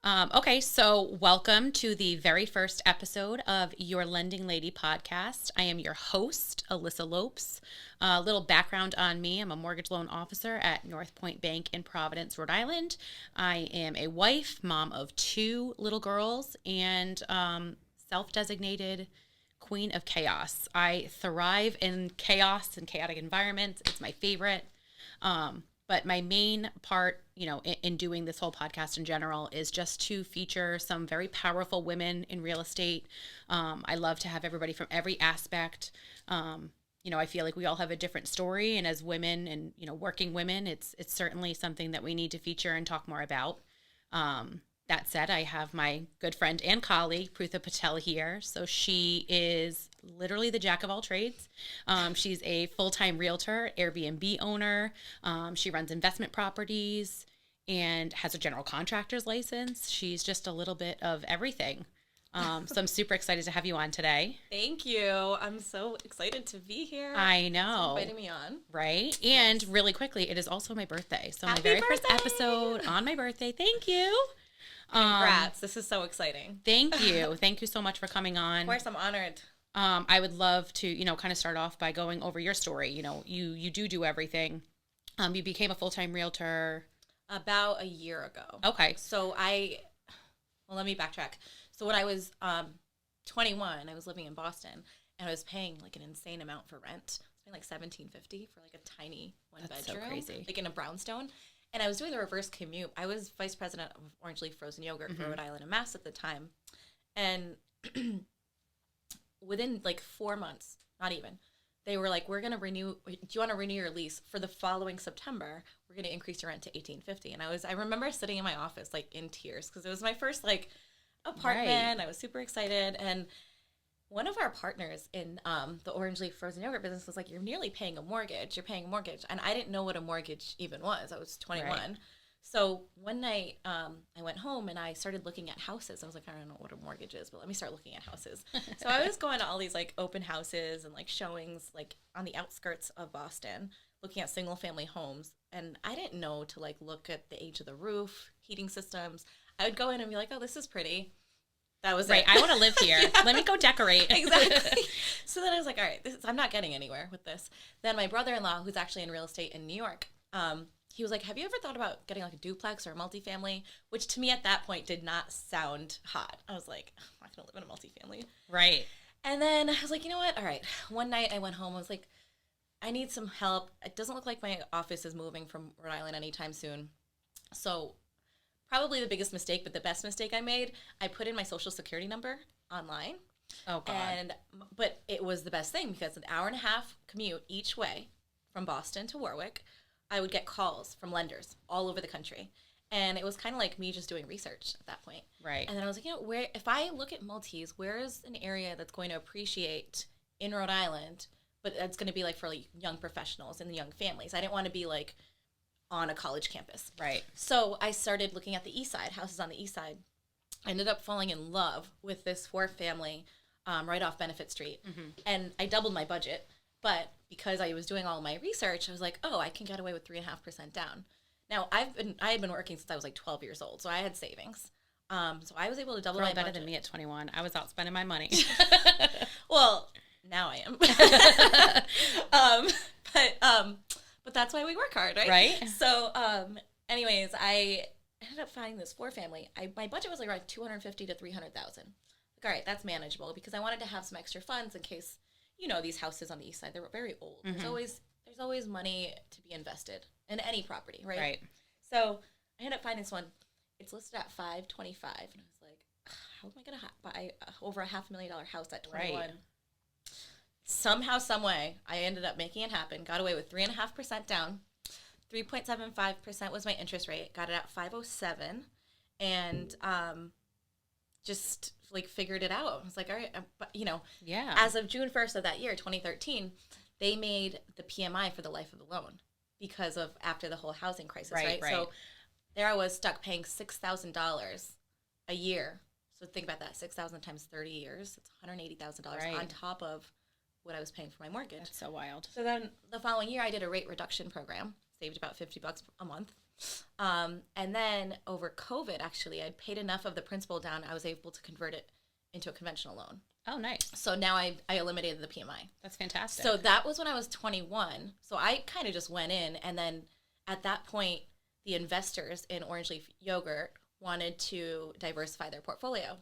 Okay, so welcome to the very first episode of Your Lending Lady podcast. I am your host, Alyssa Lopes. A little background on me. I'm a mortgage loan officer at North Point Bank in Providence, Rhode Island. I am a wife, mom of two little girls, and self-designated queen of chaos. I thrive in chaos and chaotic environments. It's my favorite. But my main part, in doing this whole podcast in general is just to feature some very powerful women in real estate. I love to have everybody from every aspect. I feel like we all have a different story, and as women and, working women, it's certainly something that we need to feature and talk more about. That said, I have my good friend and colleague, Prutha Patel, here. So she is literally the jack of all trades. She's a full-time realtor, Airbnb owner. She runs investment properties and has a general contractor's license. She's just a little bit of everything. So I'm super excited to have you on today. Thank you. I'm so excited to be here. I know. Thanks for inviting me on. Right? And really quickly, it is also my birthday. So Happy my very birthday! first episode on my birthday. Thank you. Congrats. This is so exciting. Thank you. Thank you so much for coming on. Of course, I'm honored. I would love to, kind of start off by going over your story. You do everything. You became a full-time realtor About a year ago. Okay. So let me backtrack. So when I was 21, I was living in Boston, and I was paying like an insane amount for rent. I was paying like $1,750 for like a tiny That's bedroom, so crazy. like in a brownstone. And I was doing the reverse commute. I was vice president of Orange Leaf Frozen Yogurt for Rhode Island and Mass at the time. And within like 4 months, not even, they were like, we're going to renew. Do you want to renew your lease for the following September? We're going to increase your rent to $1,850. And I remember sitting in my office like in tears because it was my first like apartment. Right. I was super excited. And one of our partners in the Orange Leaf Frozen Yogurt business was like, you're nearly paying a mortgage. You're paying a mortgage. And I didn't know what a mortgage even was. I was 21. Right. So one night I went home and I started looking at houses. I was like, I don't know what a mortgage is, but let me start looking at houses. So I was going to all these like open houses and like showings like on the outskirts of Boston, looking at single family homes. And I didn't know to like look at the age of the roof, heating systems. I would go in and be like, oh, this is pretty. That was right. It. I want to live here. Yeah. Let me go decorate. Exactly. So then I was like, all right, I'm not getting anywhere with this. Then my brother-in-law, who's actually in real estate in New York, he was like, have you ever thought about getting like a duplex or a multifamily? Which to me at that point did not sound hot. I was like, I'm not going to live in a multifamily. Right. And then I was like, you know what? All right. One night I went home. I was like, I need some help. It doesn't look like my office is moving from Rhode Island anytime soon. So probably the biggest mistake, but the best mistake I made, I put in my social security number online. Oh, God. But it was the best thing because an hour and a half commute each way from Boston to Warwick, I would get calls from lenders all over the country. And it was kind of like me just doing research at that point. Right. And then I was like, if I look at multis, where is an area that's going to appreciate in Rhode Island, but that's going to be like for like young professionals and young families? I didn't want to be like on a college campus. Right. So I started looking at the east side, houses on the east side. I ended up falling in love with this 4-family right off Benefit Street. Mm-hmm. And I doubled my budget. But because I was doing all my research, I was like, oh, I can get away with 3.5% down. Now, I had been working since I was like 12 years old, so I had savings. So I was able to double my budget. Better than me at 21. I was out spending my money. Well, now I am. But that's why we work hard, right? Right. So, anyways, I ended up finding this 4-family. My budget was like around $250,000 to $300,000. Like, all right, that's manageable because I wanted to have some extra funds in case, these houses on the east side, they were very old. Mm-hmm. There's always money to be invested in any property, right? Right. So I ended up finding this one. It's listed at $525,000, and I was like, how am I gonna buy over a $500,000 house at 21? Right. Somehow, some way, I ended up making it happen. Got away with 3.5% down. 3.75% was my interest rate. Got it at 507, and just like figured it out. I was like, all right, but yeah. As of June 1st of that year, 2013, they made the PMI for the life of the loan because of after the whole housing crisis, right? So there I was stuck paying $6,000 a year. So think about that, 6,000 times 30 years. It's $180,000 on top of what I was paying for my mortgage. That's so wild. So then the following year, I did a rate reduction program. saved about $50 a month. And then over COVID, actually, I'd paid enough of the principal down. I was able to convert it into a conventional loan. Oh, nice. So now I eliminated the PMI. That's fantastic. So that was when I was 21. So I kind of just went in, and then at that point, the investors in Orange Leaf Yogurt wanted to diversify their portfolio.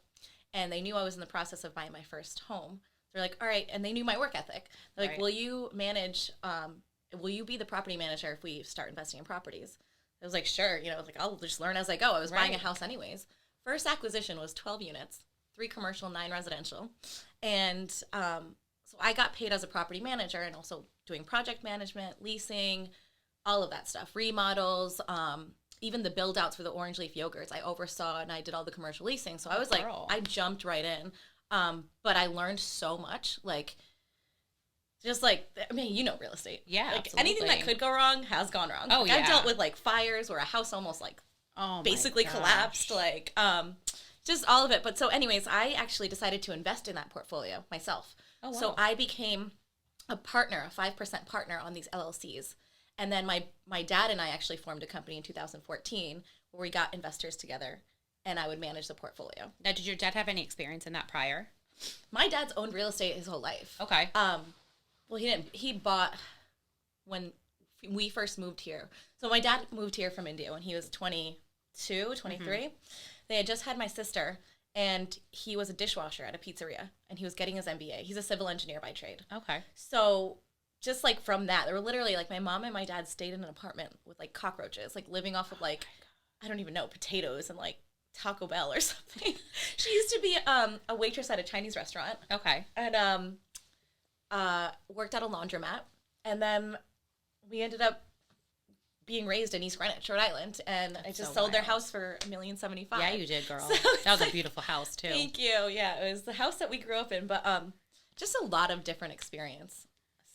And they knew I was in the process of buying my first home. They're like, all right, and they knew my work ethic. They're like, will you manage, will you be the property manager if we start investing in properties? I was like, sure, like I'll just learn as I go. I was buying a house anyways. First acquisition was 12 units, 3 commercial, 9 residential. And so I got paid as a property manager and also doing project management, leasing, all of that stuff, remodels, even the build outs for the Orange Leaf Yogurts I oversaw, and I did all the commercial leasing. So I was like, I jumped right in. But I learned so much, just real estate. Yeah, absolutely. Anything that could go wrong has gone wrong. Oh, yeah. I've dealt with fires where a house almost basically collapsed, just all of it. But so anyways, I actually decided to invest in that portfolio myself. Oh, wow. So I became a partner, a 5% partner on these LLCs. And then my dad and I actually formed a company in 2014 where we got investors together, and I would manage the portfolio. Now, did your dad have any experience in that prior? My dad's owned real estate his whole life. Okay. Well, he didn't. He bought when we first moved here. So my dad moved here from India when he was 22, 23. Mm-hmm. They had just had my sister, and he was a dishwasher at a pizzeria, and he was getting his MBA. He's a civil engineer by trade. Okay. So just from that, there were literally my mom and my dad stayed in an apartment with cockroaches, living off of I don't even know, potatoes and Taco Bell or something. She used to be a waitress at a Chinese restaurant. Okay. And worked at a laundromat. And then we ended up being raised in East Greenwich, Rhode Island. And I just sold their house for $1,075,000. Yeah, you did, girl. That was a beautiful house, too. Thank you. Yeah, it was the house that we grew up in. But just a lot of different experience.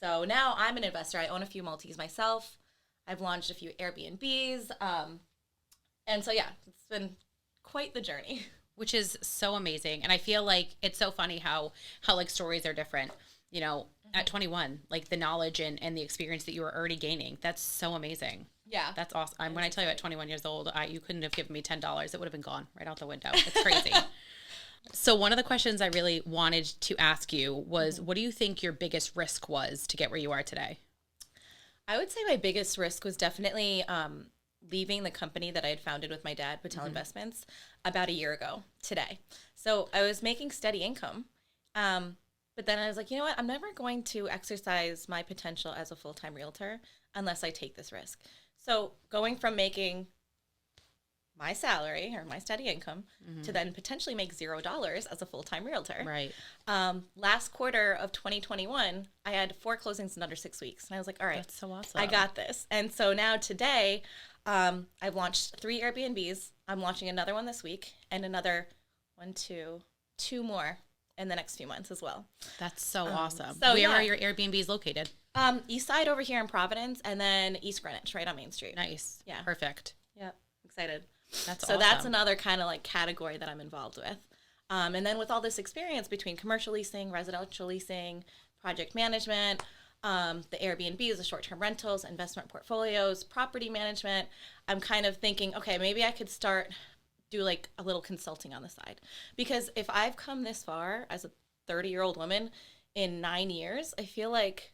So now I'm an investor. I own a few multis myself. I've launched a few Airbnbs. And so, yeah, it's been quite the journey. Which is so amazing. And I feel like it's so funny how stories are different. At 21, the knowledge and the experience that you were already gaining, that's so amazing. Yeah. That's awesome. When I tell you at 21 years old, you couldn't have given me $10. It would have been gone right out the window. It's crazy. So one of the questions I really wanted to ask you was, what do you think your biggest risk was to get where you are today? I would say my biggest risk was definitely leaving the company that I had founded with my dad, Patel Investments, about a year ago today. So I was making steady income. But then I was like, you know what? I'm never going to exercise my potential as a full-time realtor unless I take this risk. So going from making my salary or my steady income to then potentially make $0 as a full-time realtor. Right. Last quarter of 2021, I had 4 closings in under 6 weeks. And I was like, all right, that's so awesome. I got this. And so now today, I've launched 3 Airbnbs. I'm launching another one this week and another 2 more in the next few months as well. That's so awesome. So where are your Airbnbs located? East side over here in Providence, and then East Greenwich, right on Main Street. Nice. Yeah. Perfect. Yep. Excited. That's so awesome. That's another kind of category that I'm involved with. And then with all this experience between commercial leasing, residential leasing, project management, the Airbnbs, the short-term rentals, investment portfolios, property management, I'm kind of thinking, okay, maybe I could do a little consulting on the side. Because if I've come this far as a 30-year-old woman in 9 years, I feel like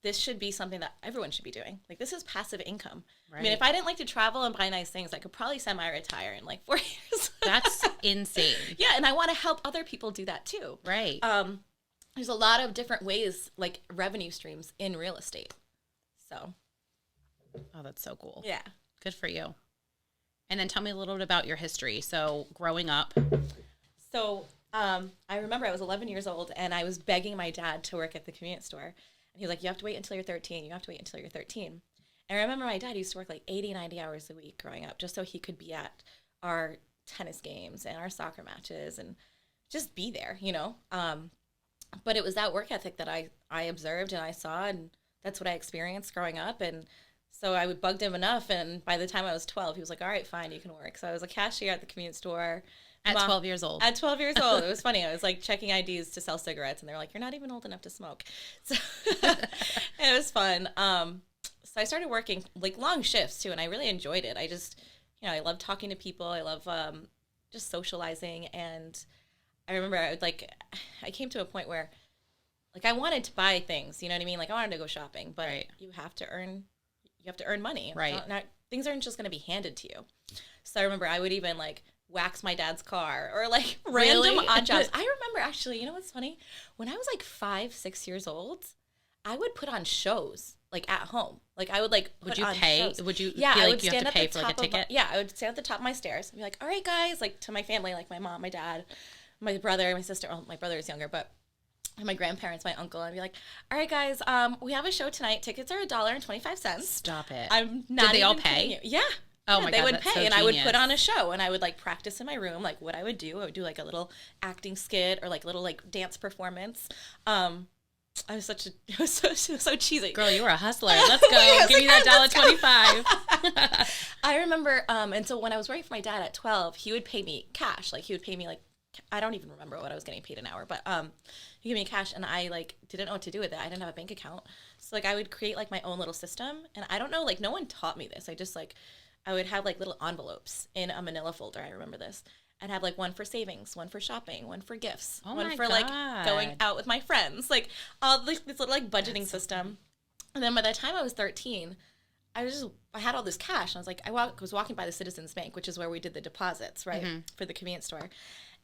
this should be something that everyone should be doing. This is passive income. Right. I mean, if I didn't like to travel and buy nice things, I could probably semi-retire in 4 years. That's insane. Yeah, and I want to help other people do that too. Right. There's a lot of different ways, revenue streams in real estate. So. Oh, that's so cool. Yeah. Good for you. And then tell me a little bit about your history. So growing up. So I remember I was 11 years old, and I was begging my dad to work at the convenience store. And he was like, you have to wait until you're 13. You have to wait until you're 13. And I remember my dad used to work 80, 90 hours a week growing up just so he could be at our tennis games and our soccer matches and just be there, But it was that work ethic that I observed and I saw, and that's what I experienced growing up. And so I bugged him enough, and by the time I was 12, he was like, all right, fine, you can work. So I was a cashier at the convenience store. At 12 years old. At 12 years old. It was funny. I was checking IDs to sell cigarettes, and they're like, you're not even old enough to smoke. So it was fun. So I started working like long shifts too, and I really enjoyed it. I just, I love talking to people. I love just socializing. And I remember I came to a point where like I wanted to buy things, you know what I mean? Like I wanted to go shopping, but you have to earn money. Right. Not things aren't just going to be handed to you. So I remember I would even like wax my dad's car or like random odd jobs. I remember actually, you know what's funny? When I was like 5, 6 years old, I would put on shows like at home. Like I would like put on shows. Would you yeah, feel I like would you stand have to at pay the for like a top of ticket? I would stand at the top of my stairs and be like, all right, guys, like to my family, like my mom, my dad, my brother, my sister. Well, my brother is younger, but my grandparents, my uncle, I'd be like, all right, guys, we have a show tonight. Tickets are $1.25. Stop it. I'm not Did they all even pay? kidding you. Yeah. Oh my God, they would that's pay, so and I would put genius. on a show, and I would like practice in my room, like what I would do like a little acting skit or like little like dance performance. I was it was so cheesy. Girl, you were a hustler. Let's go. Give me that $1.25. I remember, and so when I was working for my dad at 12, he would pay me cash. Like he would pay me like, I don't even remember what I was getting paid an hour, but he gave me cash, and I like didn't know what to do with it. I didn't have a bank account, so like I would create like my own little system, and I don't know, like no one taught me this. I would have like little envelopes in a manila folder. I remember this. I'd have like one for savings, one for shopping, one for gifts, one for like going out with my friends, like all this little like budgeting system. And then by the time I was 13, I had all this cash. And I was like, I was walking by the Citizens Bank, which is where we did the deposits, right, for the convenience store.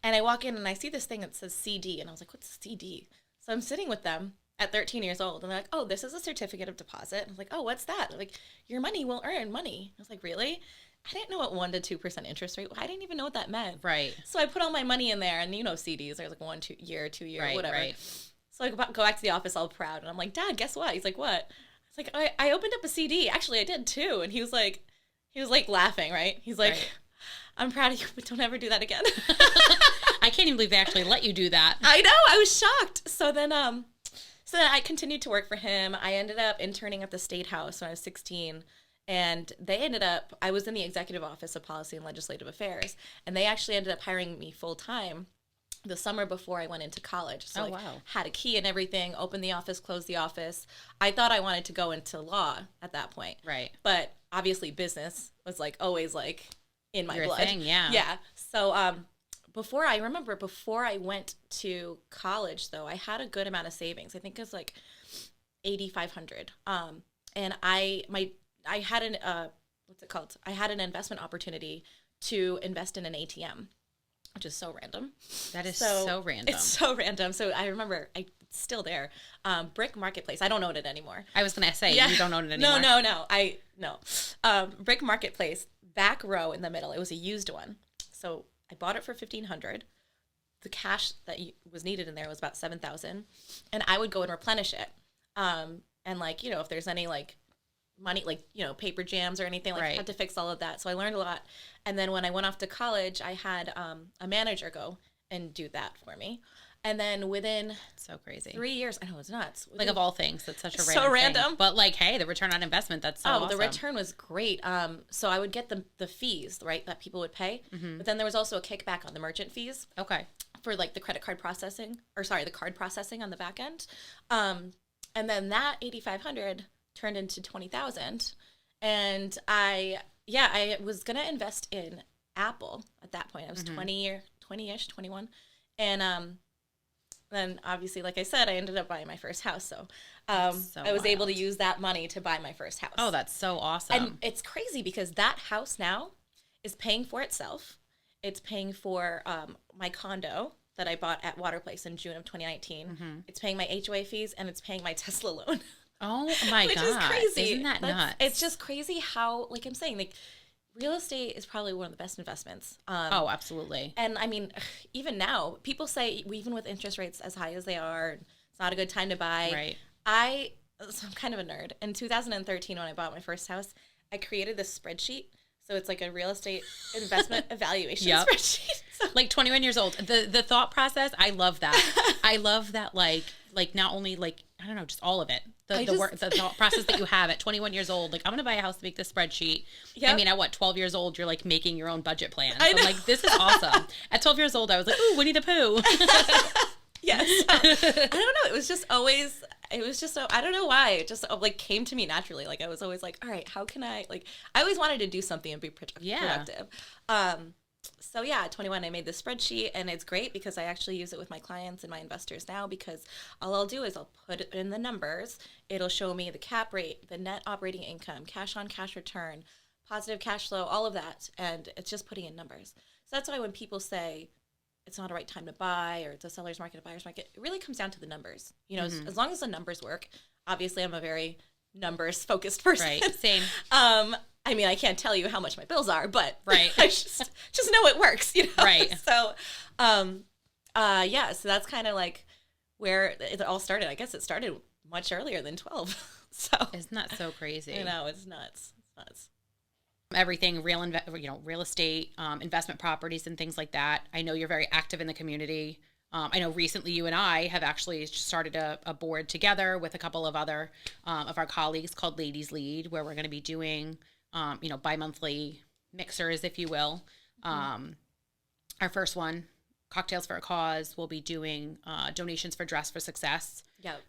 And I walk in and I see this thing that says CD, and I was like, what's a CD? So I'm sitting with them at 13 years old, and they're like, oh, this is a certificate of deposit. And I was like, oh, what's that? They're like, your money will earn money. I was like, really? I didn't know what 1 to 2% interest rate. I didn't even know what that meant. Right. So I put all my money in there, and CDs. There's like 1 2 year, 2 year, Right, whatever. right. So I go back to the office all proud, and I'm like, Dad, guess what? He's like, what? I was like, I opened up a CD. Actually, I did too. And he was like laughing, right? He's like, right. I'm proud of you, but don't ever do that again. I can't even believe they actually let you do that. I know. I was shocked. So then I continued to work for him. I ended up interning at the State House when I was 16. And I was in the Executive Office of Policy and Legislative Affairs. And they actually ended up hiring me full time the summer before I went into college. So wow. Had a key and everything, opened the office, closed the office. I thought I wanted to go into law at that point. Right. But obviously business was like always like in my Your blood. thing, yeah. Yeah. So before I went to college though, I had a good amount of savings. I think it was like $8,500. And I had I had an investment opportunity to invest in an ATM, which is so random. That is so random. It's so random. So I remember, it's still there. Brick Marketplace. I don't own it anymore. I was going to say, you don't own it anymore. No. Brick Marketplace, back row in the middle. It was a used one. So I bought it for $1,500. The cash that was needed in there was about $7,000. And I would go and replenish it. And like, if there's any like money, like, paper jams or anything, like I had to fix all of that. So I learned a lot. And then when I went off to college, I had a manager go and do that for me. And then within so crazy 3 years, I know it's nuts. Like of all things, that's such a so random thing. But like, hey, the return on investment, that's so awesome. The return was great. So I would get the fees, right, that people would pay. Mm-hmm. But then there was also a kickback on the merchant fees. Okay. For like the card processing on the back end. And then that $8,500 turned into $20,000. And I was going to invest in Apple at that point. I was 20-ish, 21. And then obviously, like I said, I ended up buying my first house. So, I was able to use that money to buy my first house. Oh, that's so awesome. And it's crazy because that house now is paying for itself. It's paying for my condo that I bought at Water Place in June of 2019. Mm-hmm. It's paying my HOA fees, and it's paying my Tesla loan. Oh my God. Which is crazy. Isn't that nuts? It's just crazy how, like I'm saying, like real estate is probably one of the best investments. Oh, absolutely. And I mean, even now, people say, even with interest rates as high as they are, it's not a good time to buy. Right. So I'm kind of a nerd. In 2013, when I bought my first house, I created this spreadsheet. So it's like a real estate investment evaluation spreadsheet. So. Like 21 years old. The thought process, I love that. I love that, like not only like, I don't know, just all of it. The thought process that you have at 21 years old, like, I'm going to buy a house to make this spreadsheet. Yep. I mean, at 12 years old, you're like making your own budget plan. So I'm like, this is awesome. At 12 years old, I was like, ooh, Winnie the Pooh. Yes. I don't know. It was just always, it was just so, I don't know why, it just like came to me naturally. Like I was always like, all right, how can I, like, I always wanted to do something and be productive. So yeah, at 21, I made this spreadsheet, and it's great because I actually use it with my clients and my investors now, because all I'll do is I'll put in the numbers. It'll show me the cap rate, the net operating income, cash on cash return, positive cash flow, all of that. And it's just putting in numbers. So that's why when people say it's not a right time to buy, or it's a seller's market, a buyer's market, it really comes down to the numbers. You know, as long as the numbers work. Obviously, I'm a very numbers focused person. Right. Same. I mean, I can't tell you how much my bills are, but right. I just know it works, you know? Right. So, yeah, so that's kind of like where it all started. I guess it started much earlier than 12. So isn't that so crazy? You know, it's nuts. It's nuts. Everything real estate, investment properties and things like that. I know you're very active in the community. I know recently you and I have actually started a board together with a couple of other of our colleagues called Ladies Lead, where we're going to be doing bi-monthly mixers, if you will. Our first one, Cocktails for a Cause, we'll be doing donations for Dress for Success. Yep.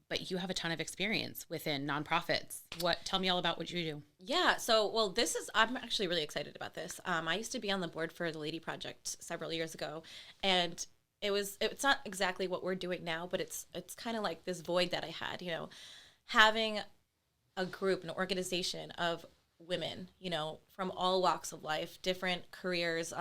But you have a ton of experience within nonprofits. Tell me all about what you do. Yeah. So, well, I'm actually really excited about this. I used to be on the board for the Lady Project several years ago, and it's not exactly what we're doing now, but it's kind of like this void that I had, you know, having a group, an organization of women, you know, from all walks of life, different careers,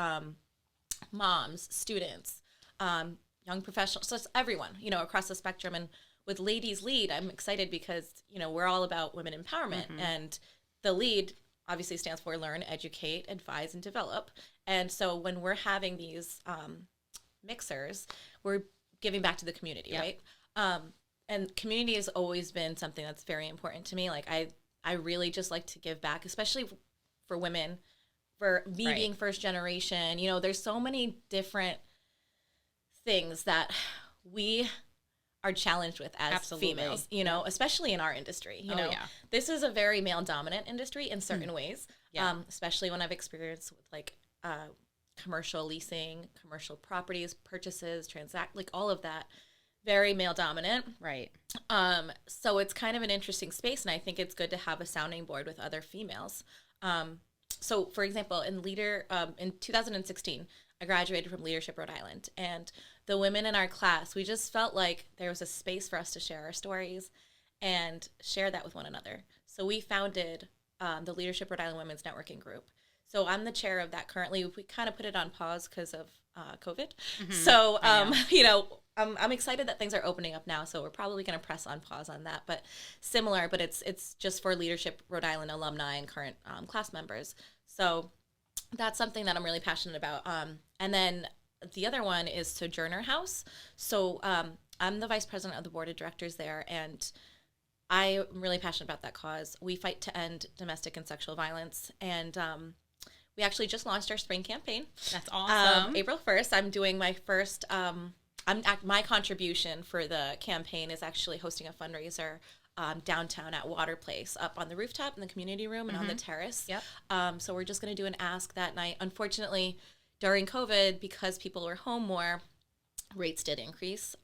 moms, students, young professionals, so it's everyone, you know, across the spectrum. And with Ladies Lead, I'm excited because, you know, we're all about women empowerment, and the lead obviously stands for learn, educate, advise, and develop. And so when we're having these mixers, we're giving back to the community, right? And community has always been something that's very important to me. Like I really just like to give back, especially for women, for me being first generation. You know, there's so many different things that we are challenged with as females, you know, especially in our industry. You know, this is a very male dominant industry in certain ways, especially when I've experienced with like commercial leasing, commercial properties, purchases, like all of that, very male dominant. Right. So it's kind of an interesting space, and I think it's good to have a sounding board with other females. So for example, in 2016, I graduated from Leadership Rhode Island, and the women in our class, we just felt like there was a space for us to share our stories and share that with one another. So we founded the Leadership Rhode Island Women's Networking Group. So I'm the chair of that currently. We kind of put it on pause because of COVID. So, you know, I'm excited that things are opening up now. So we're probably going to press on pause on that. But similar, but it's just for Leadership Rhode Island alumni and current class members. So that's something that I'm really passionate about. And then the other one is Sojourner House. So I'm the vice president of the board of directors there, and I'm really passionate about that cause. We fight to end domestic and sexual violence, and we actually just launched our spring campaign. That's awesome. April 1st, I'm doing my first, my contribution for the campaign is actually hosting a fundraiser downtown at Water Place, up on the rooftop in the community room and on the terrace. Yep. So we're just going to do an ask that night. Unfortunately, during COVID, because people were home more, rates did increase.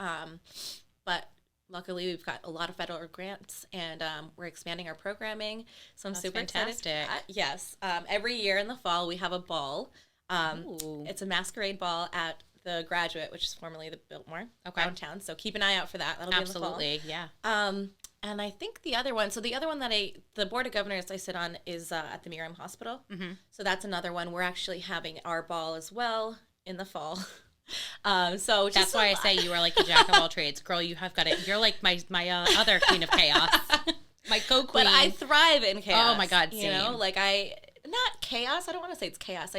But luckily, we've got a lot of federal grants, and we're expanding our programming. So I'm super fantastic. Excited. Yes. Every year in the fall, we have a ball. It's a masquerade ball at the Graduate, which is formerly the Biltmore downtown. So keep an eye out for that. That'll be in the fall. Absolutely, yeah. And I think the other one, the Board of Governors I sit on is at the Miriam Hospital. So that's another one. We're actually having our ball as well in the fall. So that's why I say you are like the jack of all trades. Girl, you have got it. You're like my other queen of chaos. My co-queen. But I thrive in chaos. Oh my God, same. You know, like not chaos. I don't want to say it's chaos.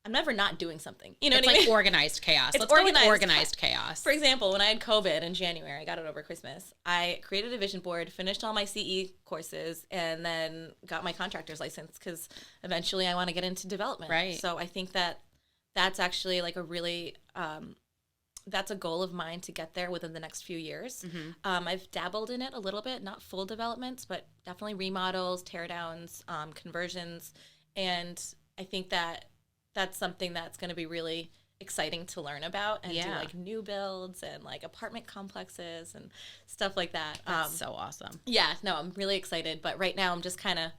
I'm never not doing something. You know it's what I mean? It's like organized chaos. It's Let's organized. go with organized chaos. For example, when I had COVID in January, I got it over Christmas. I created a vision board, finished all my CE courses, and then got my contractor's license because eventually I want to get into development. Right. So I think that's actually like a really that's a goal of mine to get there within the next few years. I've dabbled in it a little bit, not full developments, but definitely remodels, tear downs, conversions, and I think that's something that's going to be really exciting to learn about and do Yeah. like new builds and like apartment complexes and stuff like that. That's so awesome. Yeah, no, I'm really excited, but right now I'm just kind of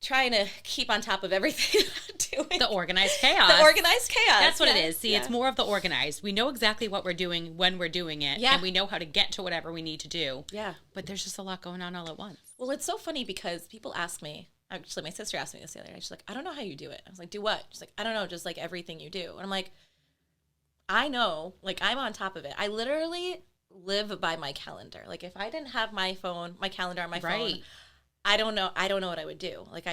trying to keep on top of everything I'm doing. The organized chaos. The organized chaos. That's what it is. See, it's more of the organized. We know exactly what we're doing when we're doing it, Yeah. and we know how to get to whatever we need to do. Yeah. But there's just a lot going on all at once. Well, it's so funny because people ask me, actually, my sister asked me this the other day. She's like, I don't know how you do it. I was like, do what? She's like, I don't know, just like everything you do. And I'm like, I know, like I'm on top of it. I literally live by my calendar. Like if I didn't have my calendar on my phone, I don't know what I would do. Like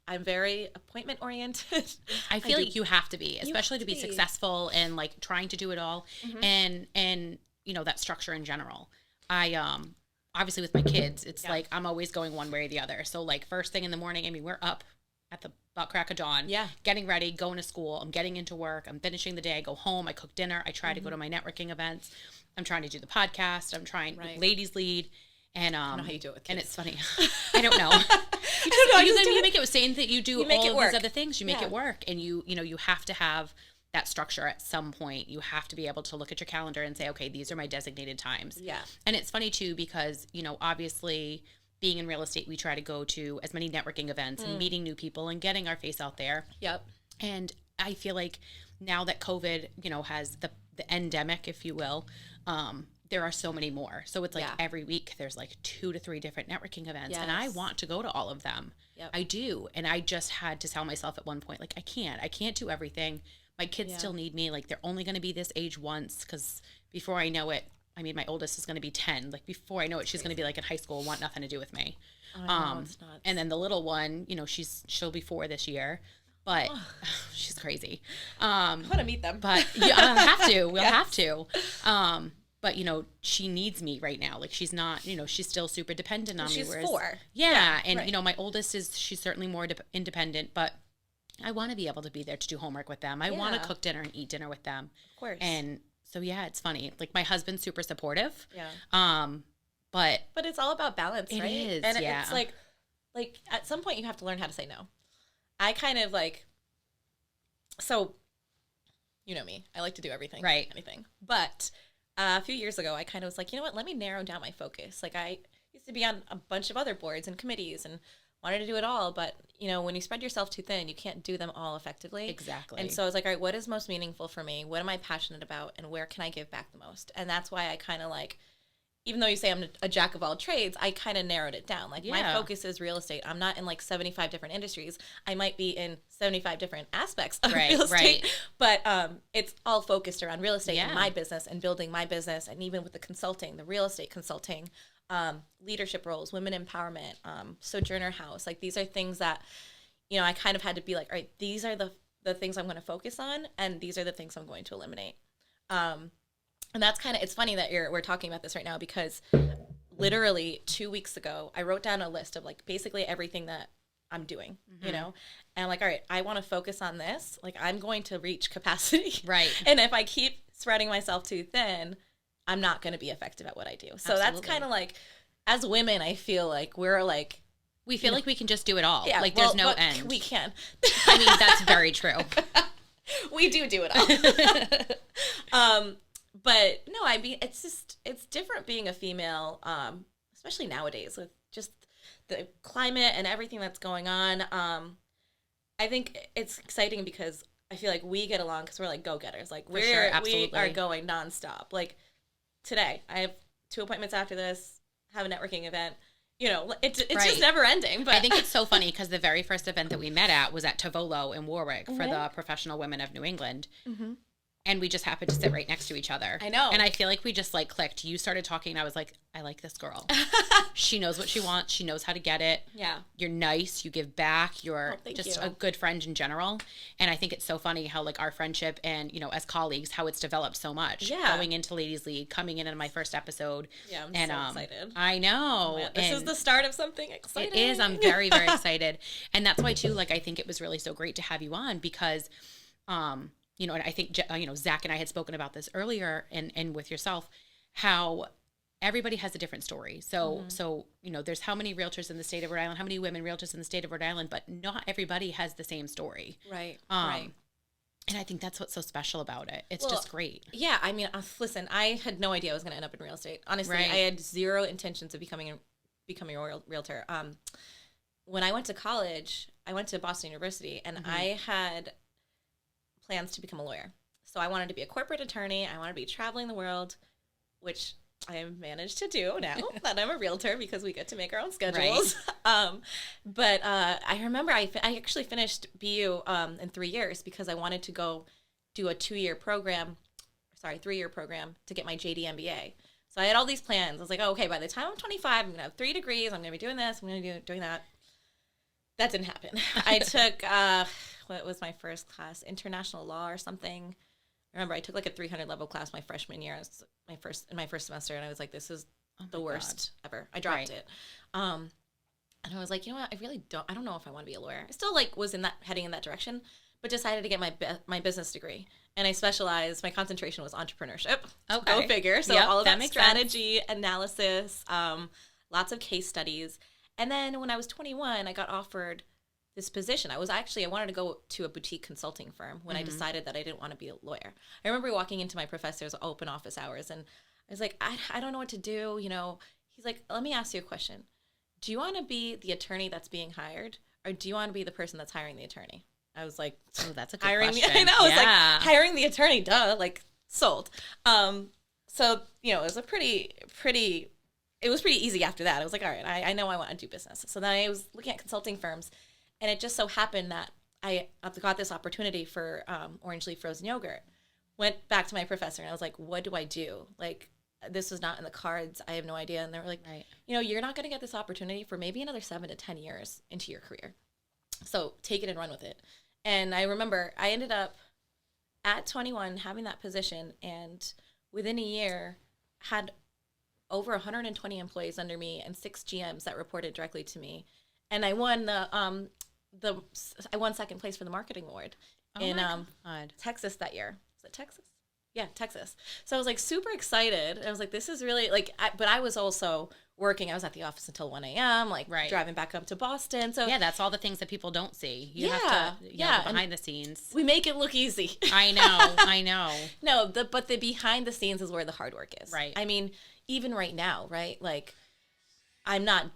I'm very appointment oriented. I feel like you have to be, especially to be successful and like trying to do it all, and you know, that structure in general. I obviously with my kids, it's like I'm always going one way or the other. So like first thing in the morning, I mean, we're up at the about crack of dawn, getting ready, going to school. I'm getting into work. I'm finishing the day. I go home. I cook dinner. I try to go to my networking events. I'm trying to do the podcast. I'm trying ladies lead. And I don't know how you do it with kids. And it's funny. I don't know. You make it saying that you do all of these other things. You make it work, and you know you have to have that structure at some point. You have to be able to look at your calendar and say, okay, these are my designated times. Yeah. And it's funny too because you know obviously being in real estate, we try to go to as many networking events and meeting new people and getting our face out there. Yep. And I feel like now that COVID, you know, has the endemic, if you will. There are so many more. So it's like every week there's like 2 to 3 different networking events. And I want to go to all of them. Yep. I do. And I just had to tell myself at one point, like, I can't do everything. My kids still need me. Like, they're only going to be this age once because before I know it, I mean, my oldest is going to be 10. Like, before I know it, she's going to be like in high school and want nothing to do with me. It's nuts. And then the little one, you know, she'll be 4 this year. But she's crazy. I want to meet them. But I'll have to. We'll have to. But, you know, she needs me right now. Like, she's not, you know, she's still super dependent on me. She's 4. Yeah. And, you know, my oldest she's certainly more independent, but I want to be able to be there to do homework with them. I want to cook dinner and eat dinner with them. Of course. And so, yeah, it's funny. Like, my husband's super supportive. Yeah. But it's all about balance, right? It is, and it's like at some point you have to learn how to say no. I kind of like, so, you know me. I like to do everything. Right. Anything. But a few years ago, I kind of was like, you know what? Let me narrow down my focus. Like, I used to be on a bunch of other boards and committees and wanted to do it all. But, you know, when you spread yourself too thin, you can't do them all effectively. Exactly. And so I was like, all right, what is most meaningful for me? What am I passionate about? And where can I give back the most? And that's why I kind of like, even though you say I'm a jack of all trades, I kind of narrowed it down. Like, my focus is real estate. I'm not in like 75 different industries. I might be in 75 different aspects of real estate, but it's all focused around real estate and my business and building my business. And even with the consulting, the real estate consulting, leadership roles, women empowerment, Sojourner House. Like, these are things that, you know, I kind of had to be like, all right, these are the things I'm going to focus on, and these are the things I'm going to eliminate. And that's kind of, it's funny that we're talking about this right now because literally 2 weeks ago, I wrote down a list of like basically everything that I'm doing, you know, and I'm like, all right, I want to focus on this. Like, I'm going to reach capacity. Right. And if I keep spreading myself too thin, I'm not going to be effective at what I do. So that's kind of like, as women, I feel like we feel like we can just do it all. Yeah, like, there's no end. We can. I mean, that's very true. We do it all. But no, I mean, it's different being a female, especially nowadays with just the climate and everything that's going on. I think it's exciting because I feel like we get along because we're like go-getters. Like, we are going nonstop. Like, today, I have 2 appointments after this, have a networking event. You know, it's just never ending. But I think it's so funny because the very first event that we met at was at Tavolo in Warwick for the Professional Women of New England. Mm-hmm. And we just happened to sit right next to each other. I know. And I feel like we just like clicked. You started talking and I was like, I like this girl. She knows what she wants. She knows how to get it. Yeah. You're nice. You give back. You're just a good friend in general. And I think it's so funny how like our friendship and, you know, as colleagues, how it's developed so much. Yeah. Going into Ladies League, coming in my first episode. Yeah, I'm so excited. I know. Yeah, this is the start of something exciting. It is. I'm very, very excited. And that's why too, like, I think it was really so great to have you on because, you know, and I think, you know, Zach and I had spoken about this earlier and with yourself, how everybody has a different story. So, so, you know, there's how many realtors in the state of Rhode Island, how many women realtors in the state of Rhode Island, but not everybody has the same story. Right. Right. And I think that's what's so special about it. It's Well, just great. Yeah, I mean, listen, I had no idea I was going to end up in real estate. Honestly, Right. I had zero intentions of becoming a realtor. When I went to college, I went to Boston University, and I had plans to become a lawyer. So I wanted to be a corporate attorney. I wanted to be traveling the world, which I have managed to do now that I'm a realtor because we get to make our own schedules. Right. But I remember I actually finished BU in 3 years because I wanted to go do a 3-year program to get my JD MBA. So I had all these plans. I was like, oh, okay, by the time I'm 25, I'm going to have 3 degrees. I'm going to be doing this. I'm going to be doing that. That didn't happen. I took, what was my first class? International law or something. I remember I took like a 300 level class my freshman year. It was in my first semester, and I was like, this is the worst ever. I dropped it. And I was like, you know what? I don't know if I want to be a lawyer. I still was heading in that direction, but decided to get my business degree. And my concentration was entrepreneurship. Okay. Go figure. So all of that strategy, analysis, lots of case studies. And then when I was 21, I got offered this position. I wanted to go to a boutique consulting firm when I decided that I didn't want to be a lawyer. I remember walking into my professor's open office hours, and I was like, I don't know what to do. He's like, let me ask you a question. Do you want to be the attorney that's being hired, or do you want to be the person that's hiring the attorney? I was like, oh, that's a good question. I know. Yeah. It's like hiring the attorney, duh, like sold. So, it was it was pretty easy after that. I was like, all right, I know I want to do business. So then I was looking at consulting firms, and it just so happened that I got this opportunity for Orange Leaf Frozen Yogurt. Went back to my professor, and I was like, what do I do? Like, this was not in the cards. I have no idea. And they were like, you're not going to get this opportunity for maybe another 7 to 10 years into your career. So take it and run with it. And I remember I ended up at 21 having that position, and within a year had over 120 employees under me and 6 GMs that reported directly to me. And I won I won second place for the marketing award in Texas that year. Was it Texas? Yeah, Texas. So I was like super excited. I was like, this is really but I was also working. I was at the office until 1 a.m., driving back up to Boston. So yeah, that's all the things that people don't see. You have to, behind the scenes. We make it look easy. I know. No, but the behind the scenes is where the hard work is. Right. I mean, even right now, right? Like, I'm not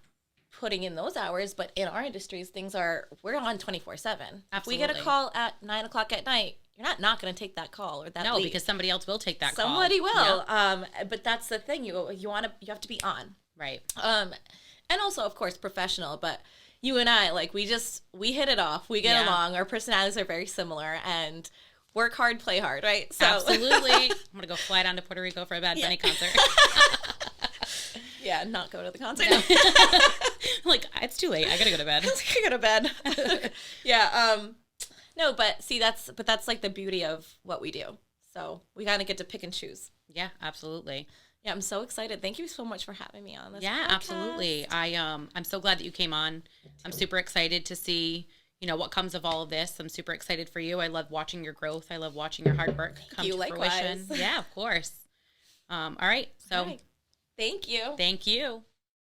putting in those hours, but in our industries, we're on 24/7. If we get a call at 9 o'clock at night, you're not going to take that call or that lead. Because somebody else will take that call. Somebody will. Yep. But that's the thing. You have to be on. Right. And also, of course, professional. But you and I, we hit it off. We get along. Our personalities are very similar, and work hard, play hard, right? So. Absolutely. I'm going to go fly down to Puerto Rico for a Bad Bunny concert. Yeah, not go to the concert. No. It's too late. I got to go to bed. I go to bed. Yeah. No, but see, that's like the beauty of what we do. So we kind of get to pick and choose. Yeah, absolutely. Yeah, I'm so excited. Thank you so much for having me on this podcast. Absolutely. I'm so glad that you came on. I'm super excited to see, what comes of all of this. I'm super excited for you. I love watching your growth. I love watching your hard work come to fruition. Yeah, of course. All right. So Thank you. Thank you.